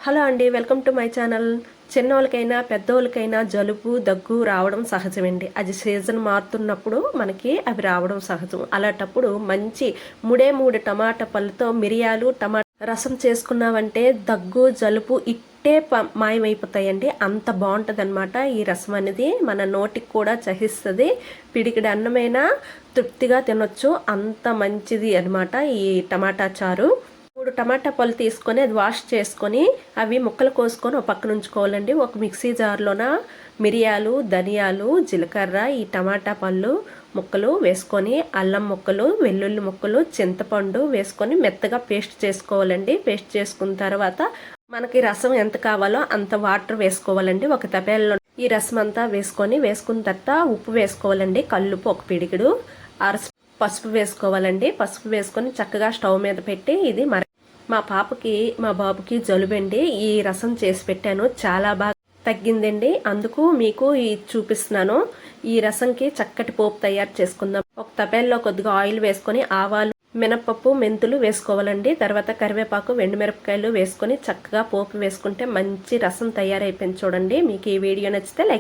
Hello అండి, welcome to my channel. చిన్నోళ్ళకైనా పెద్దోళ్ళకైనా జలుబు దగ్గు రావడం సహజమండి. అది సీజన్ మారుతున్నప్పుడు మనకి అవి రావడం సహజం. అలాంటప్పుడు మంచి మూడు టమాటా పళ్ళతో మిరియాలు టమాటా రసం చేసుకున్నామంటే దగ్గు జలుబు ఇట్టే మాయమైపోతాయండి. అంత బాగుంటుంది అనమాట ఈ రసం అనేది. మన నోటికి కూడా చహిస్తుంది. పిడికిడి అన్నమైనా తృప్తిగా తినొచ్చు, అంత మంచిది అనమాట ఈ టమాటా చారు. 3 టమాటా పళ్ళు తీసుకొని అది వాష్ చేసుకొని అవి ముక్కలు కోసుకొని ఒక పక్కన ఉంచుకోవాలండి. ఒక మిక్సీ జార్లోన మిరియాలు, ధనియాలు, జీలకర్ర, ఈ టమాటా పళ్ళు ముక్కలు వేసుకొని అల్లం ముక్కలు, వెల్లుల్లి ముక్కలు, చింతపండు వేసుకొని మెత్తగా పేస్ట్ చేసుకోవాలండి. పేస్ట్ చేసుకున్న తర్వాత మనకి రసం ఎంత కావాలో అంత వాటర్ వేసుకోవాలండి. ఒక తపేలలో ఈ రసం అంతా వేసుకున్న తర్వాత ఉప్పు వేసుకోవాలండి. కల్లుపు ఒక పిడికిడు, పసుపు వేసుకోవాలండి. పసుపు వేసుకొని చక్కగా స్టవ్ మీద పెట్టి ఇది మా పాపకి మా బాబుకి జలుబండి. ఈ రసం చేసి పెట్టాను, చాలా బాగా తగ్గిందండి. అందుకు మీకు చూపిస్తున్నాను. ఈ రసంకి చక్కటి పోపు తయారు చేసుకుందాం. ఒక తపేల్లో కొద్దిగా ఆయిల్ వేసుకొని ఆవాలు, మినపప్పు, మెంతులు వేసుకోవాలండి. తర్వాత కరివేపాకు, ఎండుమిరపకాయలు వేసుకొని చక్కగా పోపు వేసుకుంటే మంచి రసం తయారైపోయింది. చూడండి. మీకు ఈ వీడియో నచ్చితే లైక్